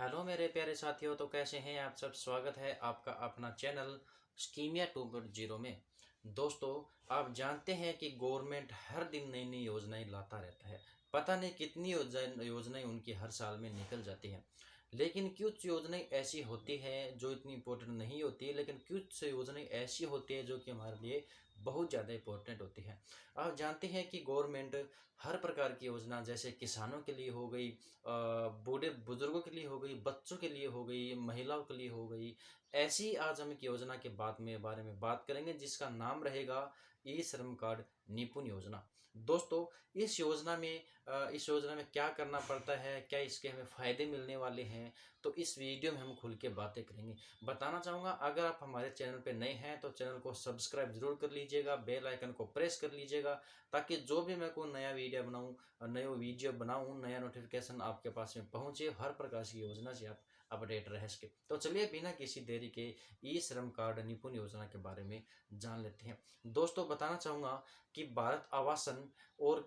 Hello मेरे प्यारे साथियों, तो कैसे हैं आप सब। स्वागत है आपका अपना चैनल स्कीमिया 2.0 में। दोस्तों, आप जानते हैं कि गवर्नमेंट हर दिन नई नई योजनाएं लाता रहता है। पता नहीं कितनी योजनाएं उनकी हर साल में निकल जाती हैं, लेकिन कुछ योजनाएं ऐसी होती हैं जो इतनी इम्पोर्टेंट नहीं होती है, लेकिन कुछ योजनाएं ऐसी होती है जो कि हमारे लिए बहुत ज़्यादा इम्पोर्टेंट होती है। आप जानते हैं कि गवर्नमेंट हर प्रकार की योजना, जैसे किसानों के लिए हो गई, बूढ़े बुजुर्गों के लिए हो गई, बच्चों के लिए हो गई, महिलाओं के लिए हो गई, ऐसी आज हम एक योजना के बारे में बात करेंगे जिसका नाम रहेगा ई श्रम कार्ड निपुण योजना। दोस्तों, इस योजना में क्या करना पड़ता है, क्या इसके हमें फ़ायदे मिलने वाले हैं, तो इस वीडियो में हम खुल के बातें करेंगे। बताना चाहूँगा, अगर आप हमारे चैनल पे नए हैं तो चैनल को सब्सक्राइब जरूर कर लीजिएगा, बेल आइकन को प्रेस कर लीजिएगा, ताकि जो भी मैं कोई नया वीडियो बनाऊँ, नया नोटिफिकेशन आपके पास में पहुँचे, हर प्रकार की योजना से आप अपडेट रह सके। तो चलिए बिना किसी देरी के ई श्रम कार्ड निपुण योजना के बारे में जान लेते हैं। दोस्तों, बताना चाहूँगा कि भारत आवासन और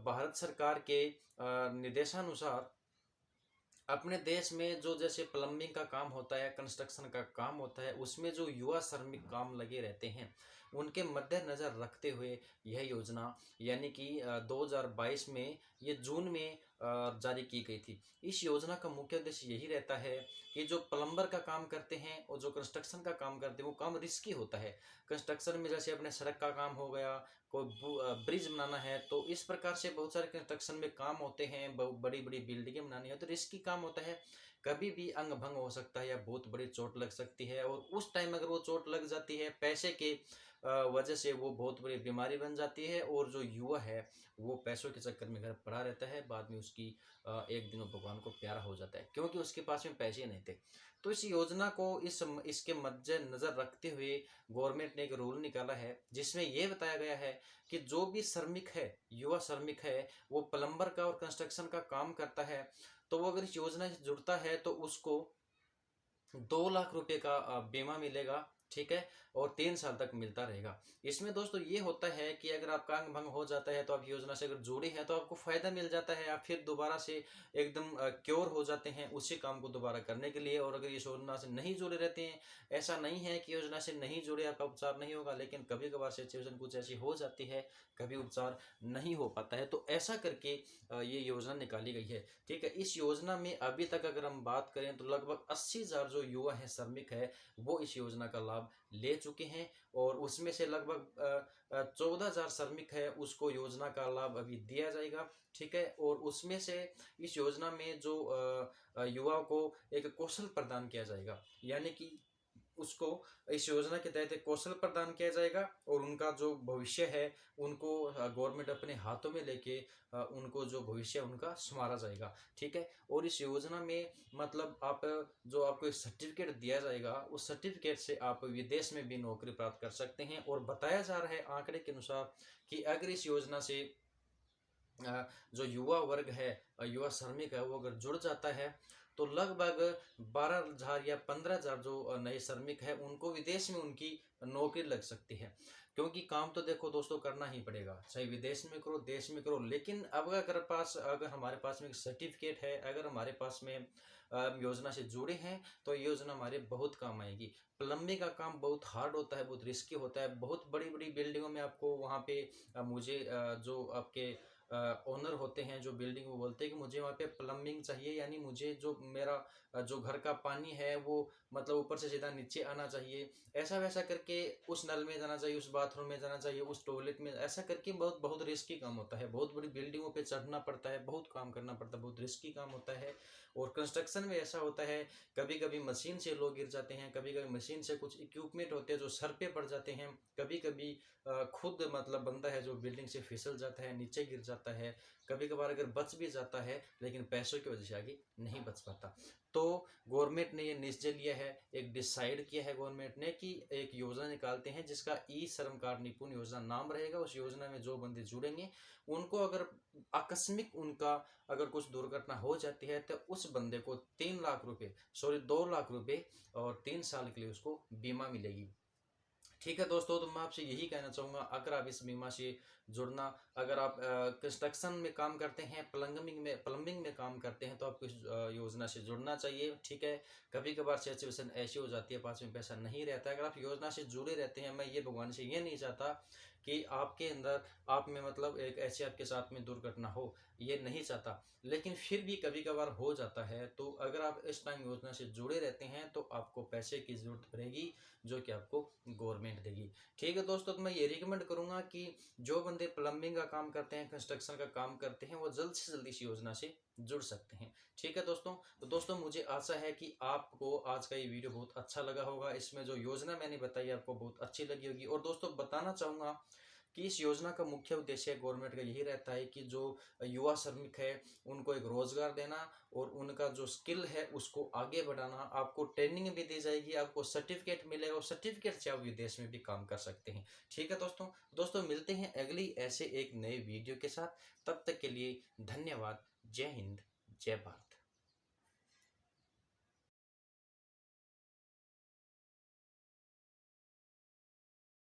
भारत सरकार के निर्देशानुसार अपने देश में जो जैसे प्लम्बिंग का काम होता है, कंस्ट्रक्शन का काम होता है, उसमें जो युवा श्रमिक काम लगे रहते हैं, उनके मद्देनज़र रखते हुए यह योजना यानी कि 2022 में, ये जून में जारी की गई थी। इस योजना का मुख्य उद्देश्य यही रहता है कि जो प्लम्बर का काम करते हैं और जो कंस्ट्रक्शन का काम करते हैं वो काम रिस्की होता है। कंस्ट्रक्शन में जैसे अपने सड़क का काम हो गया, कोई ब्रिज बनाना है, तो इस प्रकार से बहुत सारे कंस्ट्रक्शन में काम होते हैं। बड़ी बड़ी बिल्डिंगें बनानी है तो रिस्की काम होता है, कभी भी अंग भंग हो सकता है या बहुत बड़ी चोट लग सकती है, और उस टाइम अगर वो चोट लग जाती है पैसे के वजह से, वो बहुत बड़ी बीमारी बन जाती है, और जो युवा है वो पैसों के चक्कर में घर पड़ा रहता है। बाद में उसकी एक दिन वो भगवान को प्यारा हो जाता है, क्योंकि उसके पास में पैसे नहीं थे। तो इस योजना को इसके मद्देनजर रखते हुए गवर्नमेंट ने एक रूल निकाला है, जिसमें यह बताया गया है कि जो भी श्रमिक है, युवा श्रमिक है, वो प्लम्बर का और कंस्ट्रक्शन का काम करता है, तो वो अगर इस योजना से जुड़ता है तो उसको 2 लाख रुपए का बीमा मिलेगा। ठीक है, और 3 साल तक मिलता रहेगा। इसमें दोस्तों ये होता है कि अगर आपका अंग भंग हो जाता है तो आप योजना से अगर जुड़े हैं तो आपको फायदा मिल जाता है, आप फिर दोबारा से एकदम क्योर हो जाते हैं उसी काम को दोबारा करने के लिए। और अगर इस योजना से नहीं जुड़े रहते हैं, ऐसा नहीं है कि योजना से नहीं जुड़े आपका उपचार नहीं होगा, लेकिन कभी कभार सिचुएशन कुछ ऐसी हो जाती है, कभी उपचार नहीं हो पाता है, तो ऐसा करके ये योजना निकाली गई है। ठीक है, इस योजना में अभी तक अगर हम बात करें तो लगभग 80,000 जो युवा हैं, श्रमिक है, वो इस योजना का लाभ ले चुके हैं, और उसमें से लगभग 14,000 श्रमिक है उसको योजना का लाभ अभी दिया जाएगा। ठीक है, और उसमें से इस योजना में जो युवाओं को एक कौशल प्रदान किया जाएगा, यानी कि उसको इस योजना के तहत एक कौशल प्रदान किया जाएगा, और उनका जो भविष्य है उनको गवर्नमेंट अपने हाथों में लेके उनको जो भविष्य उनका संवारा जाएगा। ठीक है, और इस योजना में मतलब जो आपको एक सर्टिफिकेट दिया जाएगा, उस सर्टिफिकेट से आप विदेश में भी नौकरी प्राप्त कर सकते हैं। और बताया जा रहा है आंकड़े के अनुसार कि अगर इस योजना से जो युवा वर्ग है, युवा श्रमिक है, वो अगर जुड़ जाता है तो लगभग 12,000 या 15,000 जो नए श्रमिक है उनको विदेश में उनकी नौकरी लग सकती है। क्योंकि काम तो देखो दोस्तों करना ही पड़ेगा, चाहे विदेश में करो देश में करो, लेकिन अब अगर हमारे पास में एक सर्टिफिकेट है, अगर हमारे पास में योजना से जुड़े हैं, तो ये योजना हमारे बहुत काम आएगी। प्लम्बिंग का काम बहुत हार्ड होता है, बहुत रिस्की होता है, बहुत बड़ी बड़ी बिल्डिंगों में आपको वहाँ पे जो आपके ओनर होते हैं जो बिल्डिंग, वो बोलते हैं कि मुझे वहाँ पे प्लम्बिंग चाहिए, यानी मुझे जो मेरा जो घर का पानी है वो मतलब ऊपर से सीधा नीचे आना चाहिए, ऐसा वैसा करके उस नल में जाना चाहिए, उस बाथरूम में जाना चाहिए, उस टॉयलेट में, ऐसा करके बहुत बहुत रिस्की काम होता है। बहुत बड़ी बिल्डिंगों पे चढ़ना पड़ता है, बहुत काम करना पड़ता है, बहुत रिस्की काम होता है। और कंस्ट्रक्शन में ऐसा होता है, कभी कभी मशीन से लोग गिर जाते हैं, कभी कभी मशीन से कुछ इक्विपमेंट होते हैं जो सर पे पड़ जाते हैं, कभी कभी खुद मतलब बंदा है जो बिल्डिंग से फिसल जाता है, नीचे गिर जाता है, कभी कभार अगर बच भी जाता है लेकिन पैसों की वजह से आगे नहीं बच पाता। तो गवर्नमेंट ने ये निश्चय लिया है, एक डिसाइड किया है गवर्नमेंट ने कि एक योजना निकालते हैं जिसका ई श्रम कार्ड निपुण योजना नाम रहेगा। उस योजना में जो बंदे जुड़ेंगे उनको अगर आकस्मिक उनका अगर कुछ दुर्घटना हो जाती है तो उस बंदे को 2 लाख रुपए और 3 साल के लिए उसको बीमा मिलेगी। ठीक है दोस्तों, तो मैं आपसे यही कहना चाहूँगा, अगर आप इस बीमा से जुड़ना, अगर आप कंस्ट्रक्शन में काम करते हैं, प्लम्बिंग में काम करते हैं, तो आपको इस योजना से जुड़ना चाहिए। ठीक है, कभी कभार सिचुएशन ऐसी हो जाती है, पास में पैसा नहीं रहता है। अगर आप योजना से जुड़े रहते हैं, मैं ये भगवान से ये नहीं चाहता कि आपके अंदर, आप में मतलब एक ऐसे आपके साथ में दुर्घटना हो, ये नहीं चाहता, लेकिन फिर भी कभी कभार हो जाता है। तो अगर आप इस टाइम योजना से जुड़े रहते हैं, तो आपको पैसे की जरूरत पड़ेगी, जो कि आपको गवर्नमेंट देगी। ठीक है दोस्तों, तो मैं ये रिकमेंड करूंगा कि जो बंदे प्लम्बिंग का काम करते हैं, कंस्ट्रक्शन का काम करते हैं, वो जल्द से जल्द इस योजना से जुड़ सकते हैं। ठीक है दोस्तों, तो दोस्तों मुझे आशा है कि आपको आज का ये वीडियो बहुत अच्छा लगा होगा। इसमें जो योजना मैंने बताई आपको बहुत अच्छी लगी होगी। और दोस्तों बताना चाहूँगा कि इस योजना का मुख्य उद्देश्य गवर्नमेंट का यही रहता है कि जो युवा श्रमिक है उनको एक रोजगार देना, और उनका जो स्किल है उसको आगे बढ़ाना। आपको ट्रेनिंग भी दी जाएगी, आपको सर्टिफिकेट मिलेगा, और सर्टिफिकेट से आप विदेश में भी काम कर सकते हैं। ठीक है दोस्तों, मिलते हैं अगली ऐसे एक नए वीडियो के साथ। तब तक के लिए धन्यवाद। जय हिंद, जय भारत।